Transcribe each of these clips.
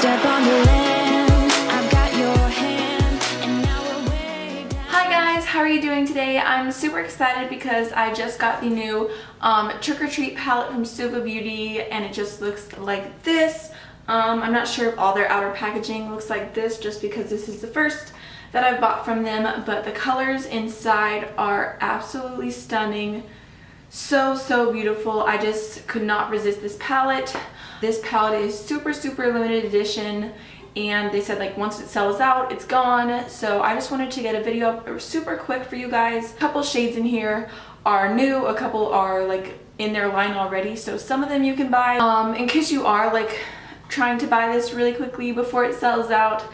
step on the land, I've got your hand, and now we're way down. Hi guys, how are you doing today? I'm super excited because I just got the new Trick or Treat palette from Suva Beauty, and it just looks like this. I'm not sure if all their outer packaging looks like this just because this is the first that I've bought from them, but the colors inside are absolutely stunning. So beautiful. I just could not resist this palette. This palette is super limited edition, and they said like once it sells out it's gone, so I just wanted to get a video up super quick for you guys. A couple shades in here are new, a couple are like in their line already, so some of them you can buy in case you are like trying to buy this really quickly before it sells out.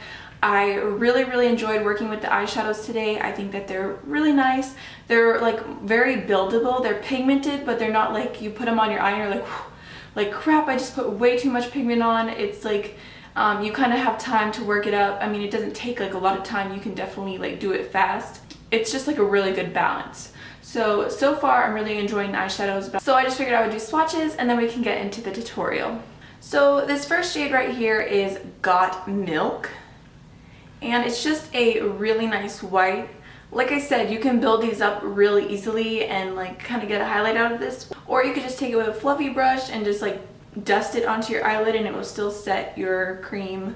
I really enjoyed working with the eyeshadows today. I think that they're really nice. They're like very buildable. They're pigmented, but they're not like you put them on your eye and you're like crap, I just put way too much pigment on. It's like you kind of have time to work it up. I mean, it doesn't take like a lot of time. You can definitely like do it fast. It's just like a really good balance. So far I'm really enjoying the eyeshadows. So I just figured I would do swatches and then we can get into the tutorial. So this first shade right here is Got Milk, and it's just a really nice white. Like I said, you can build these up really easily and like kind of get a highlight out of this, or you could just take it with a fluffy brush and just like dust it onto your eyelid and it will still set your cream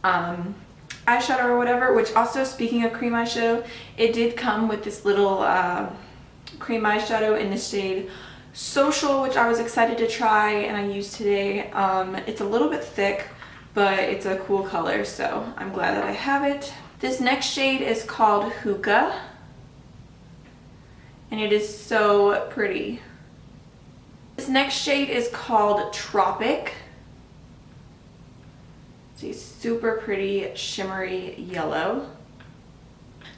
eyeshadow or whatever. Which also, speaking of cream eyeshadow, it did come with this little cream eyeshadow in the shade Social, which I was excited to try and I used today. It's a little bit thick, but it's a cool color, so I'm glad that I have it. This next shade is called Hookah, and it is so pretty. This next shade is called Tropic. It's a super pretty shimmery yellow.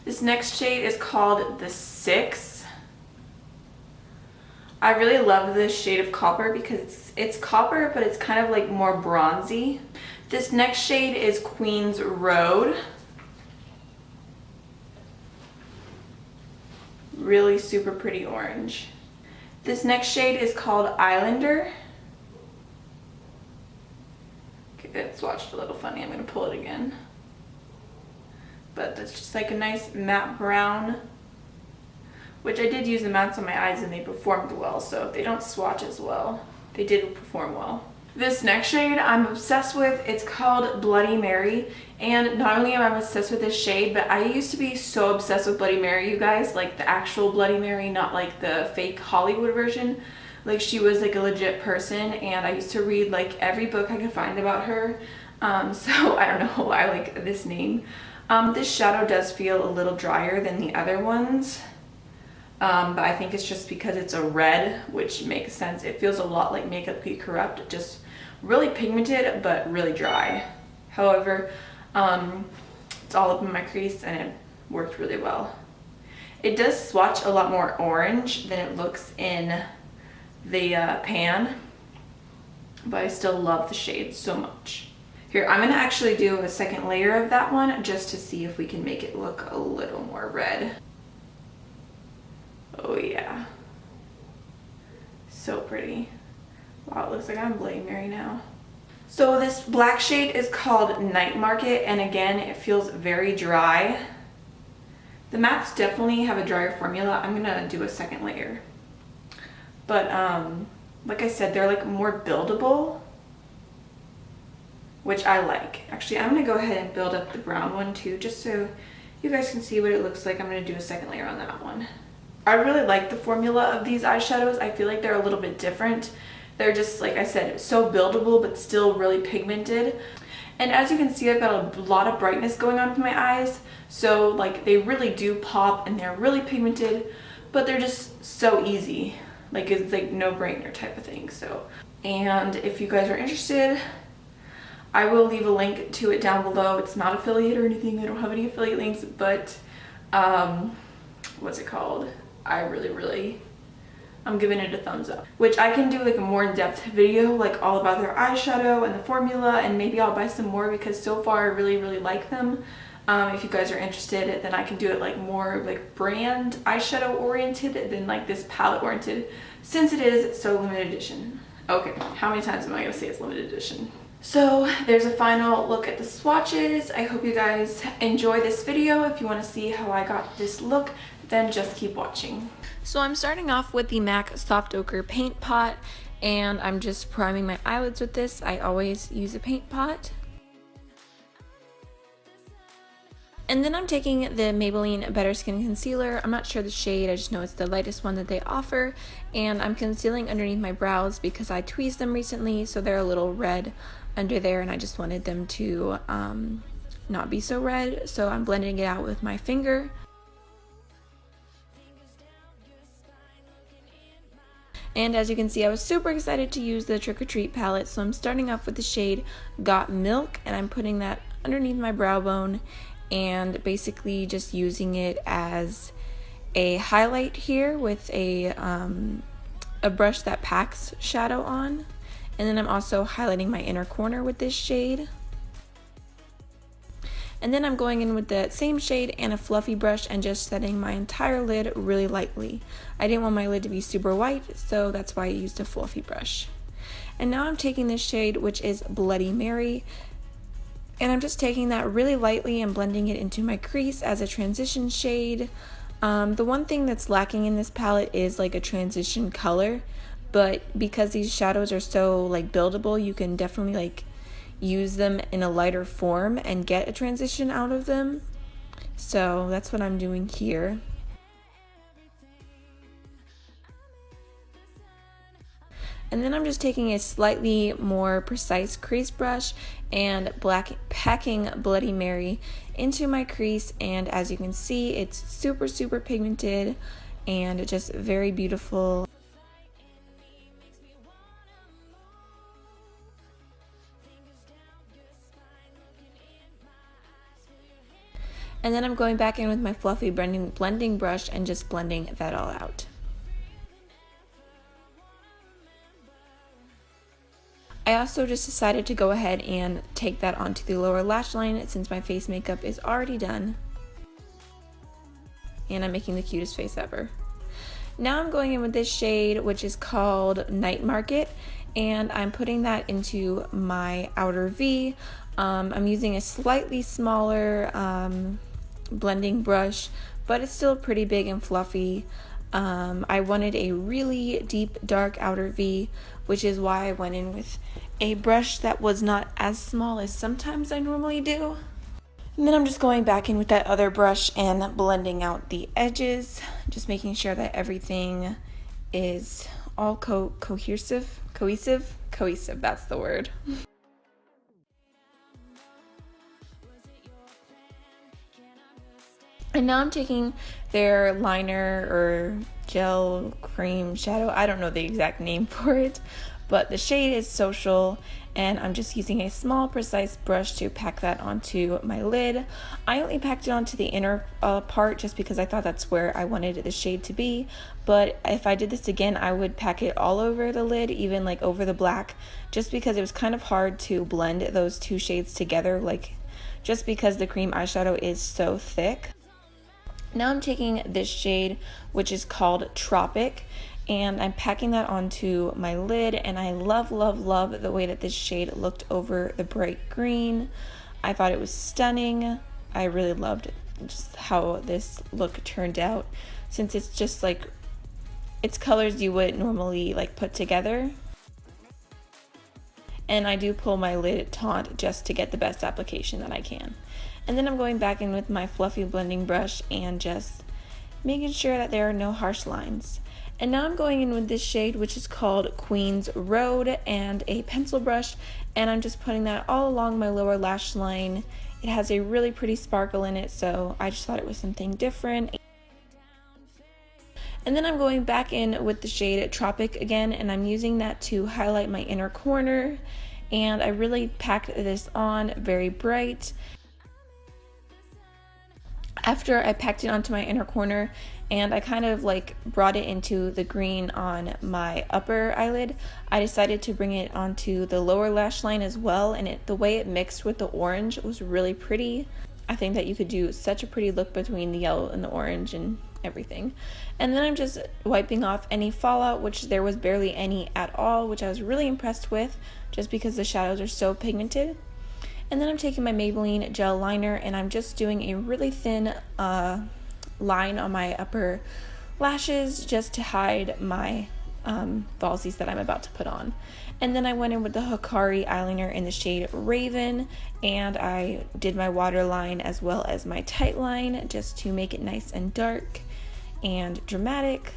This next shade is called The Six. I really love this shade of copper because it's copper, but it's kind of like more bronzy. This next shade is Queen's Road. Really super pretty orange. This next shade is called Eyeliner. Okay, that swatched a little funny. I'm gonna pull it again. But that's just like a nice matte brown, which I did use the mattes on my eyes and they performed well, so if they don't swatch as well, they did perform well. This next shade I'm obsessed with. It's called Bloody Mary, and not only am I obsessed with this shade, but I used to be so obsessed with Bloody Mary, you guys, like the actual Bloody Mary, not like the fake Hollywood version. Like, she was like a legit person, and I used to read like every book I could find about her. So I don't know why I like this name. This shadow does feel a little drier than the other ones. But I think it's just because it's a red, which makes sense. It feels a lot like Makeup Geek Corrupt, just really pigmented but really dry. However, it's all up in my crease and it worked really well. It does swatch a lot more orange than it looks in the pan, but I still love the shade so much. Here, I'm going to actually do a second layer of that one just to see if we can make it look a little more red. Oh yeah, so pretty. Wow, it looks like I'm Bloody Mary now. So this black shade is called Night Market, and again, it feels very dry. The mattes definitely have a drier formula. I'm gonna do a second layer. But like I said, they're like more buildable, which I like. Actually, I'm gonna go ahead and build up the brown one too, just so you guys can see what it looks like. I'm gonna do a second layer on that one. I really like the formula of these eyeshadows. I feel like they're a little bit different. They're just, like I said, so buildable but still really pigmented. And as you can see, I've got a lot of brightness going on with my eyes. So like they really do pop and they're really pigmented, but they're just so easy. Like it's like no-brainer type of thing. So, and if you guys are interested, I will leave a link to it down below. It's not affiliate or anything. I don't have any affiliate links, but what's it called? I'm giving it a thumbs up, which I can do like a more in-depth video like all about their eyeshadow and the formula, and maybe I'll buy some more because so far I really like them. If you guys are interested, then I can do it like more like brand eyeshadow oriented than like this palette oriented, since it is so limited edition. Okay, how many times am I gonna say it's limited edition? So there's a final look at the swatches. I hope you guys enjoy this video. If you want to see how I got this look, then just keep watching. So I'm starting off with the MAC Soft Ochre Paint Pot, and I'm just priming my eyelids with this. I always use a paint pot. And then I'm taking the Maybelline Better Skin Concealer. I'm not sure the shade, I just know it's the lightest one that they offer. And I'm concealing underneath my brows because I tweezed them recently, so they're a little red under there, and I just wanted them to not be so red. So I'm blending it out with my finger. And as you can see, I was super excited to use the Trick or Treat palette, so I'm starting off with the shade Got Milk, and I'm putting that underneath my brow bone and basically just using it as a highlight here with a brush that packs shadow on. And then I'm also highlighting my inner corner with this shade. And then I'm going in with the same shade and a fluffy brush and just setting my entire lid really lightly. I didn't want my lid to be super white, so that's why I used a fluffy brush. And now I'm taking this shade, which is Bloody Mary, and I'm just taking that really lightly and blending it into my crease as a transition shade. The one thing that's lacking in this palette is like a transition color, but because these shadows are so like buildable, you can definitely like use them in a lighter form and get a transition out of them. So that's what I'm doing here. And then I'm just taking a slightly more precise crease brush and packing Bloody Mary into my crease, and as you can see, it's super pigmented and just very beautiful. And then I'm going back in with my fluffy blending brush and just blending that all out. I also just decided to go ahead and take that onto the lower lash line since my face makeup is already done. And I'm making the cutest face ever. Now I'm going in with this shade, which is called Night Market, and I'm putting that into my outer V. I'm using a slightly smaller blending brush, but it's still pretty big and fluffy. I wanted a really deep dark outer V, which is why I went in with a brush that was not as small as sometimes I normally do. And then I'm just going back in with that other brush and blending out the edges, just making sure that everything is all cohesive, that's the word. And now I'm taking their liner or gel cream shadow. I don't know the exact name for it, but the shade is Social, and I'm just using a small precise brush to pack that onto my lid. I only packed it onto the inner part just because I thought that's where I wanted the shade to be, but if I did this again, I would pack it all over the lid, even like over the black, just because it was kind of hard to blend those two shades together, like just because the cream eyeshadow is so thick. Now I'm taking this shade, which is called Tropic, and I'm packing that onto my lid, and I love the way that this shade looked over the bright green. I thought it was stunning. I really loved just how this look turned out, since it's just like, it's colors you wouldn't normally like put together. And I do pull my lid taut just to get the best application that I can. And then I'm going back in with my fluffy blending brush and just making sure that there are no harsh lines. And now I'm going in with this shade, which is called Queen's Road, and a pencil brush, and I'm just putting that all along my lower lash line. It has a really pretty sparkle in it, so I just thought it was something different. And then I'm going back in with the shade Tropic again, and I'm using that to highlight my inner corner, and I really packed this on very bright. After I packed it onto my inner corner and I kind of like brought it into the green on my upper eyelid, I decided to bring it onto the lower lash line as well, and the way it mixed with the orange was really pretty. I think that you could do such a pretty look between the yellow and the orange, and everything. And then I'm just wiping off any fallout, which there was barely any at all, which I was really impressed with just because the shadows are so pigmented. And then I'm taking my Maybelline Gel Liner and I'm just doing a really thin line on my upper lashes just to hide my falsies that I'm about to put on. And then I went in with the Hikari eyeliner in the shade Raven, and I did my waterline as well as my tight line just to make it nice and dark and dramatic.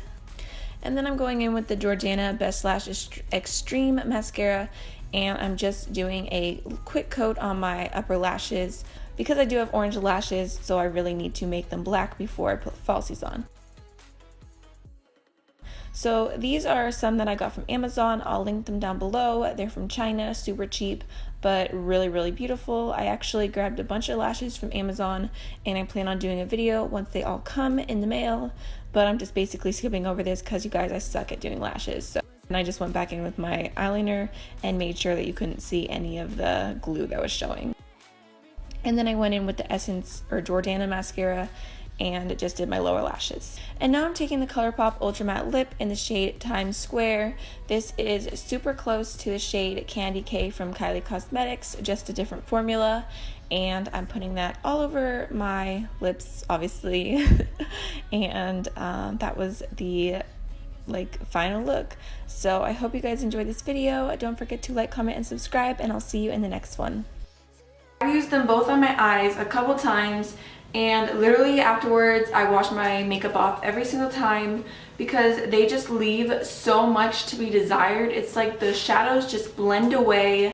And then I'm going in with the Jordana Best Lash Extreme Mascara, and I'm just doing a quick coat on my upper lashes because I do have orange lashes, so I really need to make them black before I put falsies on. So these are some that I got from Amazon. I'll link them down below. They're from China, super cheap, but really, really beautiful. I actually grabbed a bunch of lashes from Amazon and I plan on doing a video once they all come in the mail, but I'm just basically skipping over this because you guys, I suck at doing lashes. So, and I just went back in with my eyeliner and made sure that you couldn't see any of the glue that was showing. And then I went in with the Essence or Jordana mascara and just did my lower lashes. And now I'm taking the Colourpop Ultra Matte Lip in the shade Times Square. This is super close to the shade Candy K from Kylie Cosmetics, just a different formula. And I'm putting that all over my lips, obviously. And that was the final look. So I hope you guys enjoyed this video. Don't forget to like, comment, and subscribe, and I'll see you in the next one. I've used them both on my eyes a couple times, and literally afterwards I wash my makeup off every single time because they just leave so much to be desired. It's like the shadows just blend away.